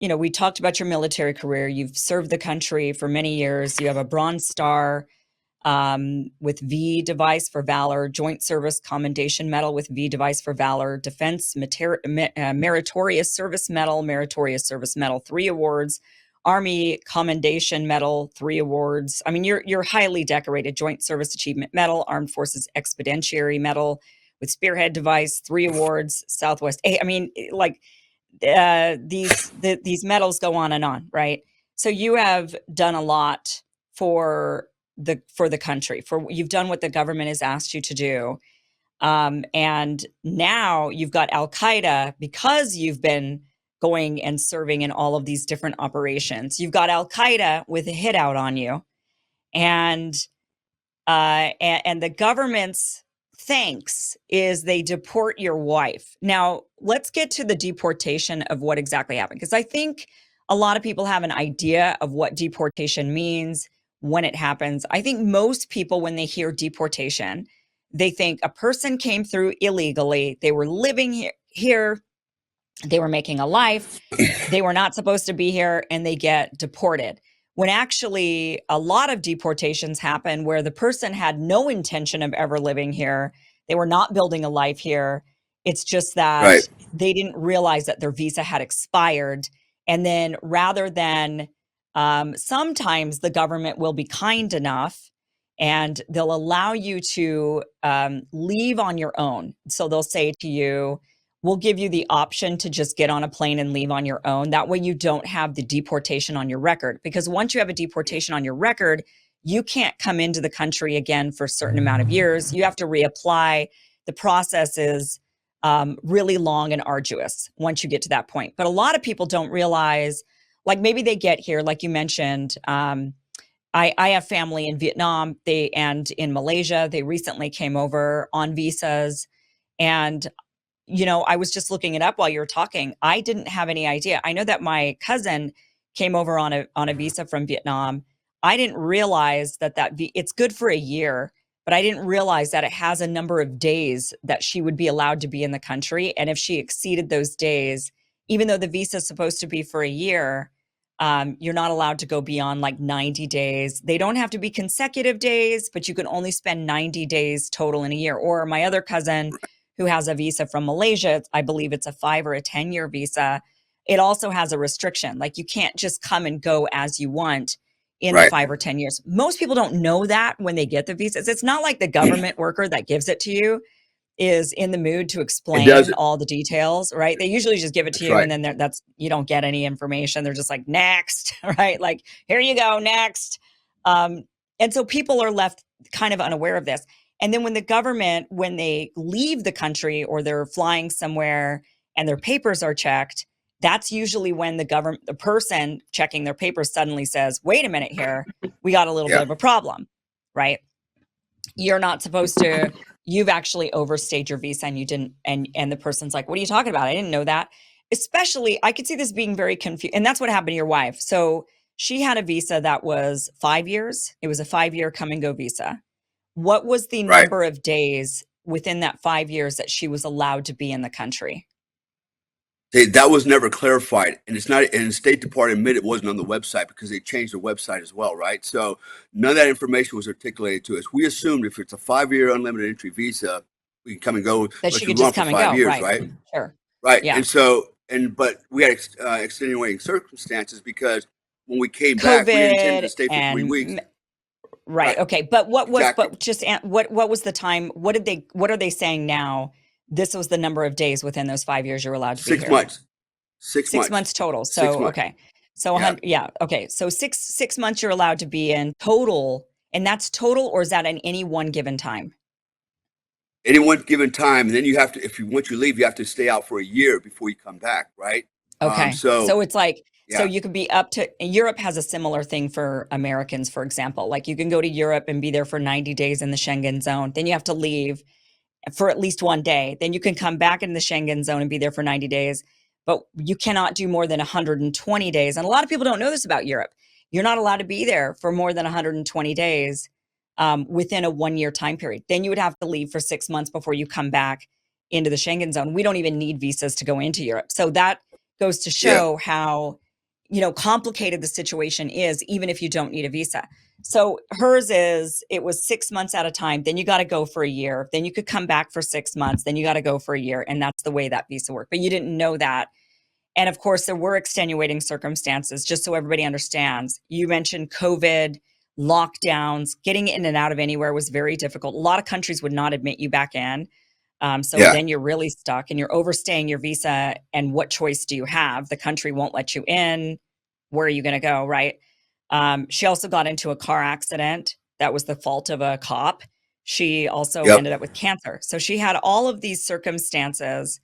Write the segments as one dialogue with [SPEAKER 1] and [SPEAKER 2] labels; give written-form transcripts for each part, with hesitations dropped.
[SPEAKER 1] we talked about your military career. You've served the country for many years. You have a Bronze Star with V device for valor, Joint Service Commendation Medal with V device for valor, Defense Meritorious Service Medal, 3 awards, Army Commendation Medal, 3 awards. I mean, you're highly decorated. Joint Service Achievement Medal, Armed Forces Expeditionary Medal with Spearhead device, 3 awards, Southwest. I mean, like these medals go on and on, right? So you have done a lot for the country. You've done what the government has asked you to do, and now you've got Al Qaeda because you've been going and serving in all of these different operations. You've got Al Qaeda with a hit out on you, and the government's thanks is they deport your wife. Now, let's get to the deportation of what exactly happened, because I think a lot of people have an idea of what deportation means when it happens. I think most people, when they hear deportation, they think a person came through illegally, they were living here, they were making a life, they were not supposed to be here, and they get deported. When actually a lot of deportations happen where the person had no intention of ever living here. They were not building a life here. It's just that they didn't realize that their visa had expired. And then rather than, sometimes the government will be kind enough and they'll allow you to leave on your own. So they'll say to you, we'll give you the option to just get on a plane and leave on your own. That way you don't have the deportation on your record. Because once you have a deportation on your record, you can't come into the country again for a certain amount of years. You have to reapply. The process is really long and arduous once you get to that point. But a lot of people don't realize, like maybe they get here, like you mentioned, I have family in Vietnam and in Malaysia. They recently came over on visas. And I was just looking it up while you were talking. I didn't have any idea. I know that my cousin came over on a visa from Vietnam. I didn't realize that it's good for a year, but I didn't realize that it has a number of days that she would be allowed to be in the country. And if she exceeded those days, even though the visa is supposed to be for a year, you're not allowed to go beyond like 90 days. They don't have to be consecutive days, but you can only spend 90 days total in a year. Or my other cousin, who has a visa from Malaysia, I believe it's a 5 or a 10-year visa. It also has a restriction. Like you can't just come and go as you want in the 5 or 10 years. Most people don't know that when they get the visas. It's not like the government worker that gives it to you is in the mood to explain all the details, right? They usually just give it to you and then you don't get any information. They're just like, next, right? Like, here you go, next. And so people are left kind of unaware of this. And then when the government, when they leave the country or they're flying somewhere and their papers are checked, that's usually when the person checking their papers suddenly says, wait a minute here, we got a little bit of a problem, right? You're not supposed to, you've actually overstayed your visa and you didn't, and the person's like, what are you talking about? I didn't know that. Especially, I could see this being very confusing. And that's what happened to your wife. So she had a visa that was 5 years. It was a 5-year come and go visa. What was the number of days within that 5 years that she was allowed to be in the country?
[SPEAKER 2] That was never clarified, and it's not. And the State Department admitted it wasn't on the website because they changed the website as well, right? So none of that information was articulated to us. We assumed if it's a 5-year unlimited entry visa, we can come and go.
[SPEAKER 1] That she could just come and go, right? Sure.
[SPEAKER 2] Right. Yeah. But we had extenuating circumstances because when we came back, we intended to stay for 3 weeks.
[SPEAKER 1] Right. Okay. But what was, what was the time? What are they saying now? This was the number of days within those 5 years you were allowed to be here.
[SPEAKER 2] 6 months.
[SPEAKER 1] 6 months total. So,
[SPEAKER 2] 6 months.
[SPEAKER 1] Okay. So, okay. So six months you're allowed to be in total. And that's total, or is that in any one given time?
[SPEAKER 2] Any one given time. And then you have to, once you leave, you have to stay out for a year before you come back. Right.
[SPEAKER 1] Okay. So it's like, so you could be up to, Europe has a similar thing for Americans, for example. Like you can go to Europe and be there for 90 days in the Schengen zone. Then you have to leave for at least 1 day. Then you can come back in the Schengen zone and be there for 90 days. But you cannot do more than 120 days. And a lot of people don't know this about Europe. You're not allowed to be there for more than 120 days within a 1-year time period. Then you would have to leave for 6 months before you come back into the Schengen zone. We don't even need visas to go into Europe. So that goes to show how complicated the situation is, even if you don't need a visa. So hers is, it was 6 months at a time. Then you got to go for a year. Then you could come back for 6 months. Then you got to go for a year. And that's the way that visa worked. But you didn't know that. And of course, there were extenuating circumstances, just so everybody understands. You mentioned COVID, lockdowns, getting in and out of anywhere was very difficult. A lot of countries would not admit you back in. So
[SPEAKER 2] Yeah.
[SPEAKER 1] then you're really stuck and you're overstaying your visa. And what choice do you have? The country won't let you in. Where are you going to go? Right. She also got into a car accident. That was the fault of a cop. She also
[SPEAKER 2] Yep.
[SPEAKER 1] ended up with cancer. So she had all of these circumstances.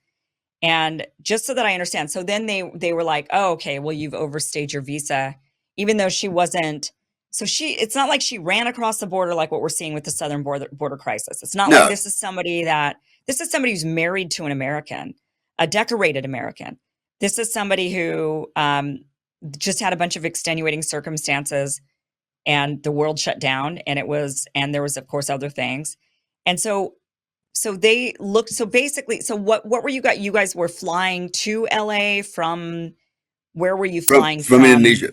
[SPEAKER 1] And just so that I understand, so then they were like, oh, okay, well, you've overstayed your visa, even though she wasn't. So it's not like she ran across the border like what we're seeing with the southern border crisis. It's not like
[SPEAKER 2] No.
[SPEAKER 1] this is somebody who's married to an American, a decorated American. This is somebody who just had a bunch of extenuating circumstances and the world shut down, and there was, of course, other things. And so they looked, so basically, so what were you guys were flying to LA from, where were you flying
[SPEAKER 2] From
[SPEAKER 1] from?
[SPEAKER 2] Indonesia.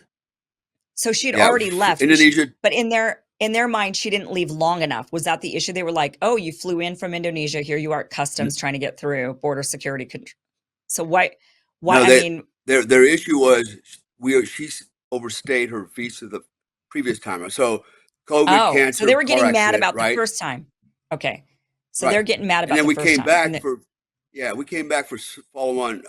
[SPEAKER 1] So she had
[SPEAKER 2] Yeah.
[SPEAKER 1] already left,
[SPEAKER 2] Indonesia.
[SPEAKER 1] but in their mind, she didn't leave long enough. Was that the issue? They were like, oh, you flew in from Indonesia. Here you are at customs trying to get through border security control. So why,
[SPEAKER 2] No,
[SPEAKER 1] I mean,
[SPEAKER 2] their issue was she overstayed her visa the previous time. So COVID,
[SPEAKER 1] oh, so they
[SPEAKER 2] cancer,
[SPEAKER 1] were
[SPEAKER 2] car
[SPEAKER 1] getting mad
[SPEAKER 2] accident,
[SPEAKER 1] about the
[SPEAKER 2] right?
[SPEAKER 1] first time. Okay. So
[SPEAKER 2] Right.
[SPEAKER 1] they're getting mad
[SPEAKER 2] And
[SPEAKER 1] about
[SPEAKER 2] then
[SPEAKER 1] the
[SPEAKER 2] we
[SPEAKER 1] first
[SPEAKER 2] came
[SPEAKER 1] time.
[SPEAKER 2] back for, we came back for follow-on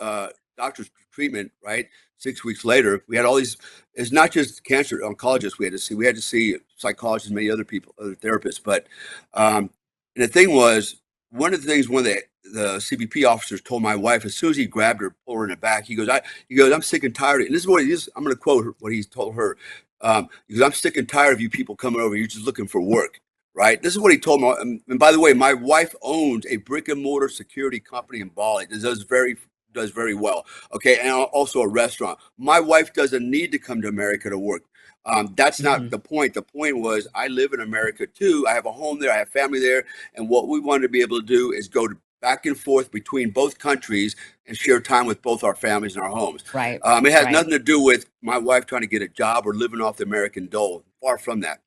[SPEAKER 2] doctor's treatment, right? 6 weeks later, we had all these, it's not just cancer oncologists we had to see psychologists, many other people, other therapists. But, and the thing was, one of the CBP officers told my wife, as soon as he grabbed her, pulled her in the back, he goes, I'm sick and tired. And this is what he is. I'm going to quote what he told her. He goes, I'm sick and tired of you people coming over. You're just looking for work. Right. This is what he told me. And by the way, my wife owns a brick and mortar security company in Bali that does very well. Okay. And also a restaurant. My wife doesn't need to come to America to work. That's not the point. The point was, I live in America too. I have a home there. I have family there. And what we wanted to be able to do is go back and forth between both countries and share time with both our families and our homes.
[SPEAKER 1] Right.
[SPEAKER 2] It has
[SPEAKER 1] Right.
[SPEAKER 2] nothing to do with my wife trying to get a job or living off the American dole. Far from that.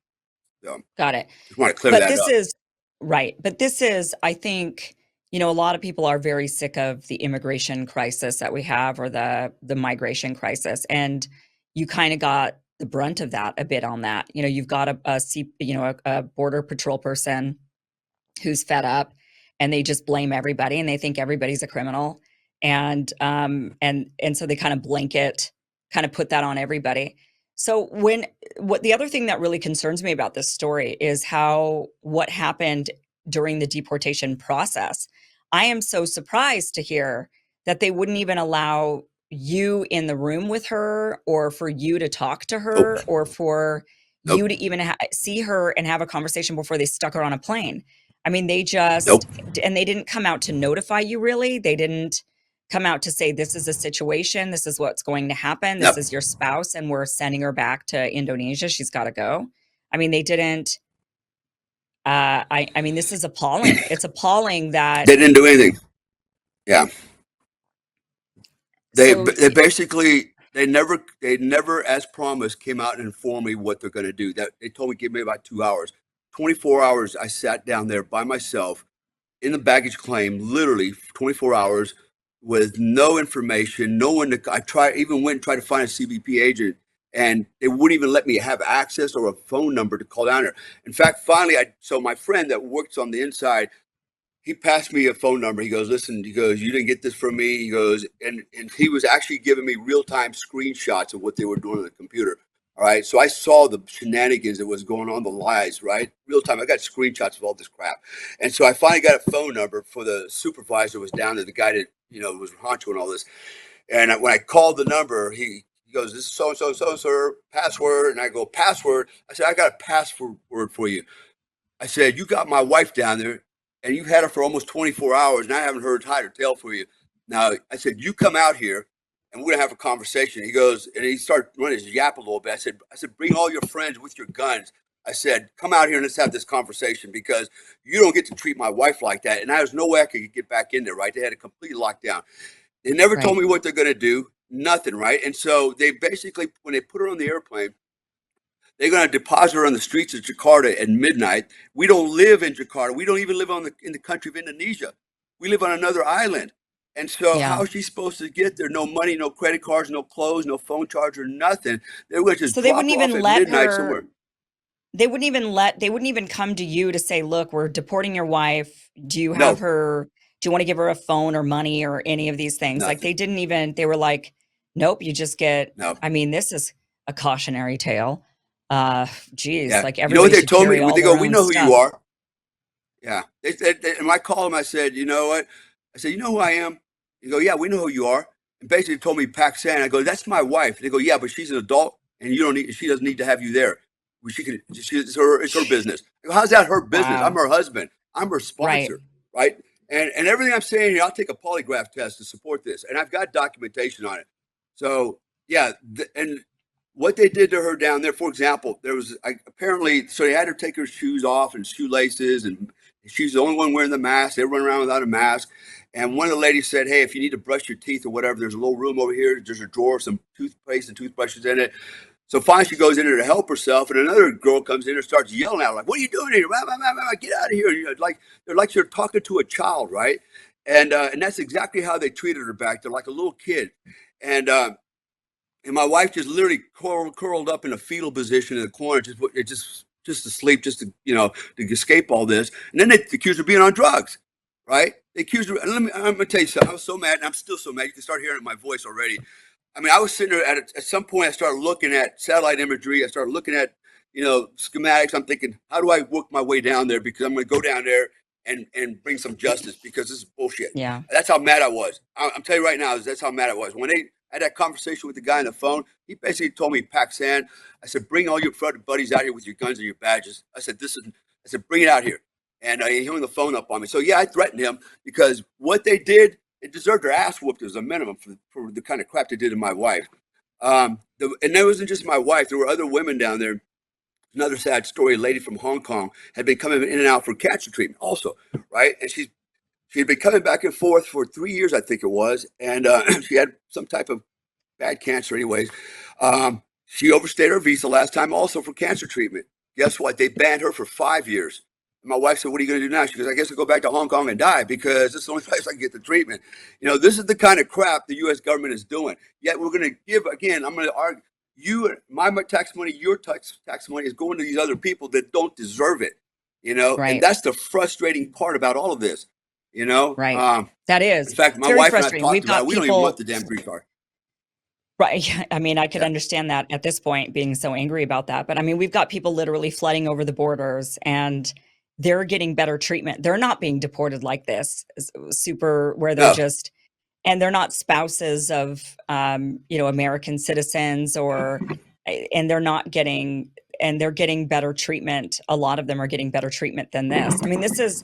[SPEAKER 1] Got it.
[SPEAKER 2] Just want to clear
[SPEAKER 1] But
[SPEAKER 2] that
[SPEAKER 1] this
[SPEAKER 2] up.
[SPEAKER 1] is right. But this is, I think, a lot of people are very sick of the immigration crisis that we have, or the migration crisis. And you kind of got the brunt of that a bit on that. You've got a border patrol person who's fed up, and they just blame everybody, and they think everybody's a criminal. And so they kind of put that on everybody. So what the other thing that really concerns me about this story is what happened during the deportation process. I am so surprised to hear that they wouldn't even allow you in the room with her, or for you to talk to her,
[SPEAKER 2] Nope.
[SPEAKER 1] or for
[SPEAKER 2] Nope.
[SPEAKER 1] you to even see her and have a conversation before they stuck her on a plane. I mean, they just,
[SPEAKER 2] Nope.
[SPEAKER 1] and they didn't come out to notify you, really. They didn't come out to say, this is a situation, this is what's going to happen, this
[SPEAKER 2] Nope.
[SPEAKER 1] is your spouse, and we're sending her back to Indonesia. She's got to go. I mean, they didn't. I mean, this is appalling. It's appalling that.
[SPEAKER 2] They didn't do anything. Yeah. They
[SPEAKER 1] So,
[SPEAKER 2] basically they never, as promised, came out and informed me what they're going to do. That they told me, give me about 2 hours. 24 hours I sat down there by myself in the baggage claim, literally 24 hours with no information, no one to, even went and tried to find a CBP agent, and they wouldn't even let me have access or a phone number to call down there. In fact, finally, so my friend that works on the inside, he passed me a phone number. He goes, listen, he goes, you didn't get this from me. He goes, and he was actually giving me real-time screenshots of what they were doing on the computer. All right. So I saw the shenanigans that was going on, the lies, right? Real time. I got screenshots of all this crap. And so I finally got a phone number for the supervisor who was down there, the guy that, was honcho and all this. And when I called the number, he goes, this is so, sir, password. And I go, password. I said, I got a password for you. I said, you got my wife down there and you've had her for almost 24 hours and I haven't heard hide or tail for you. Now, I said, you come out here and we're going to have a conversation. He goes, and he started running his yap a little bit. I said, bring all your friends with your guns. I said, come out here and let's have this conversation because you don't get to treat my wife like that. And there was no way I could get back in there, right? They had it completely locked down. They never told
[SPEAKER 1] right.
[SPEAKER 2] me what they're going to do. nothing, right? And so they basically, when they put her on the airplane, they're going to deposit her on the streets of Jakarta at midnight. We don't live in Jakarta. We don't even live in the country of Indonesia. We live on another island. And so
[SPEAKER 1] Yeah.
[SPEAKER 2] how is she supposed to get there? No money, no credit cards, no clothes, no phone charger, nothing. They're going to just
[SPEAKER 1] So they
[SPEAKER 2] drop
[SPEAKER 1] wouldn't
[SPEAKER 2] her off
[SPEAKER 1] even
[SPEAKER 2] at
[SPEAKER 1] let
[SPEAKER 2] midnight
[SPEAKER 1] her
[SPEAKER 2] somewhere.
[SPEAKER 1] they wouldn't even come to you to say, "Look, we're deporting your wife. Do you have
[SPEAKER 2] No,
[SPEAKER 1] her do you want to give her a phone or money or any of these things?" Like
[SPEAKER 2] nothing.
[SPEAKER 1] they didn't even they were like, "Nope, you just get."
[SPEAKER 2] No.
[SPEAKER 1] I mean, this is a cautionary tale. Uh geez,
[SPEAKER 2] Yeah.
[SPEAKER 1] like
[SPEAKER 2] You know what
[SPEAKER 1] everybody
[SPEAKER 2] they
[SPEAKER 1] should
[SPEAKER 2] told me?
[SPEAKER 1] carry
[SPEAKER 2] When
[SPEAKER 1] all
[SPEAKER 2] they go,
[SPEAKER 1] their
[SPEAKER 2] we
[SPEAKER 1] own
[SPEAKER 2] know who you
[SPEAKER 1] stuff.
[SPEAKER 2] are. Yeah. And I called him. I said, you know what? I said, you know who I am? They go, yeah, we know who you are. And basically told me Pakistan. I go, that's my wife. They go, yeah, but she's an adult and you don't need, she doesn't need to have you there. Well, it's her business. I go, how's that her business? I'm
[SPEAKER 1] Wow.
[SPEAKER 2] her husband. I'm her
[SPEAKER 1] Right.
[SPEAKER 2] sponsor, right? And everything I'm saying here, I'll take a polygraph test to support this. And I've got documentation on it. So yeah. And what they did to her down there, for example, there was apparently, so they had her take her shoes off and shoelaces, and she's the only one wearing the mask. They run around without a mask. And one of the ladies said, hey, if you need to brush your teeth or whatever, there's a little room over here. There's a drawer, some toothpaste and toothbrushes in it. So finally she goes in there to help herself, and another girl comes in and starts yelling at her, like, what are you doing here? Get out of here. You know, like they're talking to a child, right? And that's exactly how they treated her back there, like a little kid. And and my wife just literally curled up in a fetal position in the corner, just to sleep, just to to escape all this. And then they accused her of being on drugs, right? They accused her. And I'm gonna tell you something. I was so mad, and I'm still so mad. You can start hearing it in my voice already. I mean, I was sitting there at some point. I started looking at satellite imagery. I started looking at schematics. I'm thinking, how do I work my way down there? Because I'm going to go down there and bring some justice, because this is bullshit.
[SPEAKER 1] Yeah.
[SPEAKER 2] That's how mad I was. I'm telling you right now, that's how mad I was. When they had that conversation with the guy on the phone, he basically told me, Pakistan, I said, bring all your buddies out here with your guns and your badges. I said, bring it out here. And he hung the phone up on me. So yeah, I threatened him, because what they did, it deserved their ass whooped as a minimum for the kind of crap they did to my wife. And that wasn't just my wife. There were other women down there. Another sad story, a lady from Hong Kong had been coming in and out for cancer treatment also, right? And she had been coming back and forth for 3 years, I think it was. And she had some type of bad cancer anyways. She overstayed her visa last time also for cancer treatment. Guess what? They banned her for 5 years. And my wife said, what are you going to do now? She goes, I guess I'll go back to Hong Kong and die, because it's the only place I can get the treatment. This is the kind of crap the U.S. government is doing. Yet we're going to give, again, I'm going to argue, my tax money, your tax money is going to these other people that don't deserve it. And
[SPEAKER 1] Right.
[SPEAKER 2] that's the frustrating part about all of this. you know.
[SPEAKER 1] Right.
[SPEAKER 2] Um,
[SPEAKER 1] That
[SPEAKER 2] in
[SPEAKER 1] is.
[SPEAKER 2] fact,
[SPEAKER 1] It's
[SPEAKER 2] my
[SPEAKER 1] very
[SPEAKER 2] wife and I
[SPEAKER 1] frustrating.
[SPEAKER 2] talked
[SPEAKER 1] We've
[SPEAKER 2] about it.
[SPEAKER 1] got
[SPEAKER 2] We don't even want
[SPEAKER 1] people
[SPEAKER 2] the damn green card.
[SPEAKER 1] right. I mean, I could
[SPEAKER 2] Yeah,
[SPEAKER 1] understand that at this point, being so angry about that. But I mean, we've got people literally flooding over the borders, and they're getting better treatment. They're not being deported like this, super, where they're
[SPEAKER 2] no,
[SPEAKER 1] just, and they're not spouses of, American citizens, or, and they're not getting, and they're getting better treatment. A lot of them are getting better treatment than this. I mean, it's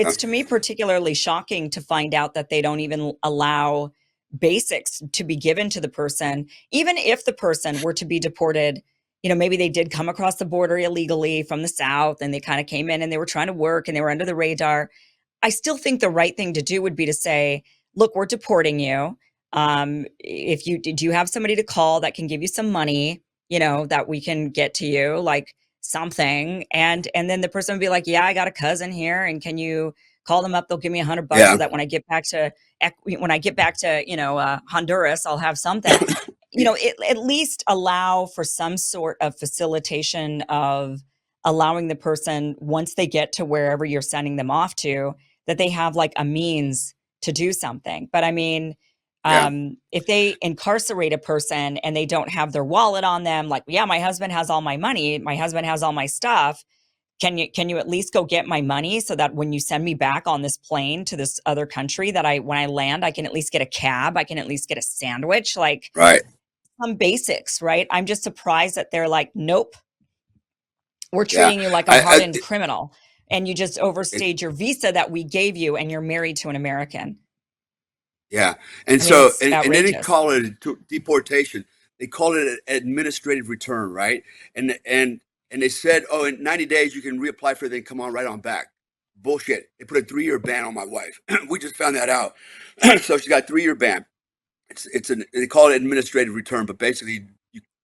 [SPEAKER 2] no,
[SPEAKER 1] to me particularly shocking to find out that they don't even allow basics to be given to the person, even if the person were to be deported. Maybe they did come across the border illegally from the South, and they kind of came in and they were trying to work and they were under the radar. I still think the right thing to do would be to say, look, we're deporting you. If you do, you have somebody to call that can give you some money, that we can get to you, like something. And then the person would be like, yeah, I got a cousin here, and can you call them up? They'll give me $100 so
[SPEAKER 2] yeah,
[SPEAKER 1] that when I get back to Honduras, I'll have something. At least allow for some sort of facilitation of allowing the person, once they get to wherever you're sending them off to, that they have like a means to do something. But I mean,
[SPEAKER 2] yeah,
[SPEAKER 1] if they incarcerate a person and they don't have their wallet on them, like, yeah, my husband has all my money, my husband has all my stuff. Can you at least go get my money, so that when you send me back on this plane to this other country, that when I land, I can at least get a cab, I can at least get a sandwich, like
[SPEAKER 2] right,
[SPEAKER 1] some basics, right? I'm just surprised that they're like, nope, we're
[SPEAKER 2] yeah.
[SPEAKER 1] treating you like a
[SPEAKER 2] I
[SPEAKER 1] hardened criminal, and you just
[SPEAKER 2] it,
[SPEAKER 1] overstayed your visa that we gave you, and you're married to an American.
[SPEAKER 2] yeah, and
[SPEAKER 1] I mean,
[SPEAKER 2] so
[SPEAKER 1] it's
[SPEAKER 2] and they didn't
[SPEAKER 1] outrageous.
[SPEAKER 2] call it deportation. They called it an administrative return, right? And they said, oh, in 90 days you can reapply for it, then come on right on back. Bullshit. They put a 3-year ban on my wife. We just found that out. So she got a 3-year ban. they call it administrative return, but basically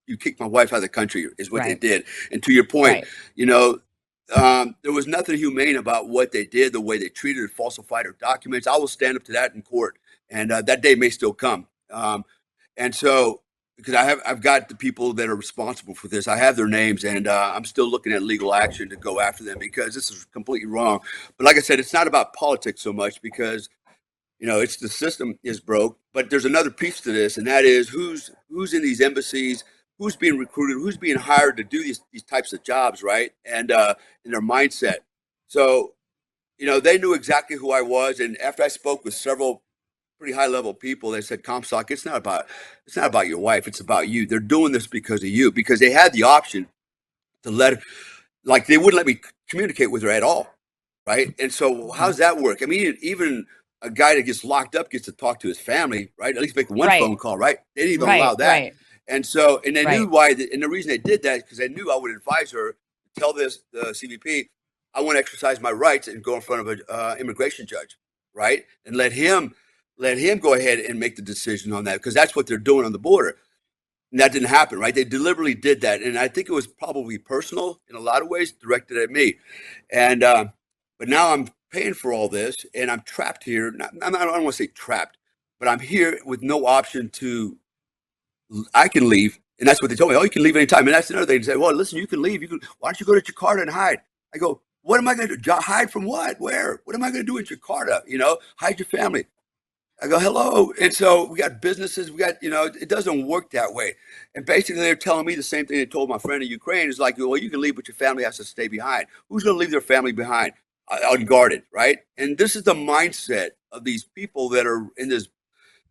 [SPEAKER 2] you kick my wife out of the country is what they
[SPEAKER 1] Right.
[SPEAKER 2] did. And to your point,
[SPEAKER 1] Right.
[SPEAKER 2] you know, there was nothing humane about what they did, the way they treated or falsified her documents. I will stand up to that in court, and that day may still come. And so, because I've got the people that are responsible for this, I have their names, and I'm still looking at legal action to go after them because this is completely wrong. But like I said, it's not about politics so much because it's the system is broke. But there's another piece to this, and that is who's in these embassies, who's being recruited, who's being hired to do these types of jobs, right? And in their mindset. So they knew exactly who I was, and after I spoke with several pretty high level people, they said, Comstock, it's not about your wife, it's about you. They're doing this because of you, because they had the option to they wouldn't let me communicate with her at all, right? And so how's that work? I mean, even a guy that gets locked up gets to talk to his family, right? At least make one
[SPEAKER 1] Right.
[SPEAKER 2] phone call, right? They didn't even allow
[SPEAKER 1] Right.
[SPEAKER 2] that.
[SPEAKER 1] Right.
[SPEAKER 2] And so, and they knew
[SPEAKER 1] Right.
[SPEAKER 2] why, and the reason they did that is because they knew I would advise her, tell the CBP, I want to exercise my rights and go in front of an immigration judge, right? And let him go ahead and make the decision on that, because that's what they're doing on the border. And that didn't happen, right? They deliberately did that, and I think it was probably personal in a lot of ways, directed at me. And but now I'm paying for all this, and I'm trapped here. I don't want to say trapped, but I'm here with no option to. I can leave, and that's what they told me. Oh, you can leave anytime, and that's another thing. They say, well, listen, you can leave. You can. Why don't you go to Jakarta and hide? I go, what am I going to do? Hide from what? Where? What am I going to do in Jakarta? Hide your family. I go, hello. And so we got businesses, it doesn't work that way. And basically they're telling me the same thing they told my friend in Ukraine is like, well, you can leave, but your family has to stay behind. Who's going to leave their family behind? Unguarded, right? And this is the mindset of these people that are in this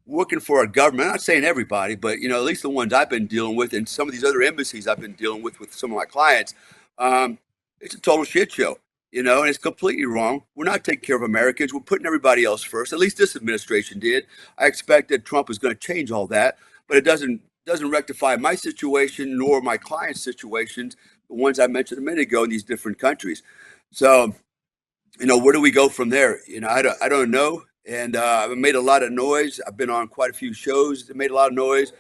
[SPEAKER 2] working for our government. I'm not saying everybody, but at least the ones I've been dealing with, and some of these other embassies I've been dealing with some of my clients. It's a total shit show, and it's completely wrong. We're not taking care of Americans. We're putting everybody else first. At least this administration did. I expect that Trump is going to change all that, but it doesn't rectify my situation nor my clients' situations, the ones I mentioned a minute ago in these different countries. So, where do we go from there? I don't know. And I've made a lot of noise. I've been on quite a few shows that made a lot of noise,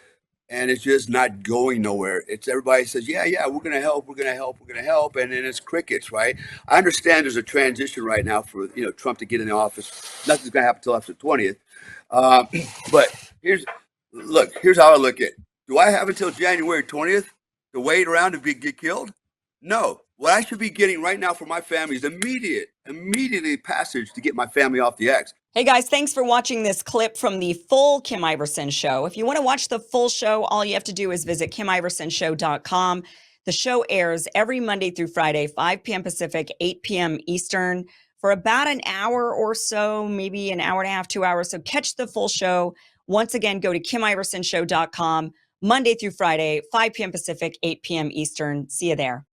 [SPEAKER 2] and it's just not going nowhere. It's everybody says, yeah, we're going to help, we're going to help, we're going to help, and then it's crickets, right? I understand there's a transition right now for Trump to get in the office. Nothing's going to happen until after the 20th. But here's how I look at it. Do I have until January 20th to wait around to get killed? No. What I should be getting right now for my family is immediately passage to get my family off the X.
[SPEAKER 1] Hey guys, thanks for watching this clip from the full Kim Iverson show. If you want to watch the full show, all you have to do is visit KimIversonShow.com. The show airs every Monday through Friday, 5 p.m. Pacific, 8 p.m. Eastern, for about an hour or so, maybe an hour and a half, 2 hours. So catch the full show. Once again, go to KimIversonShow.com, Monday through Friday, 5 p.m. Pacific, 8 p.m. Eastern. See you there.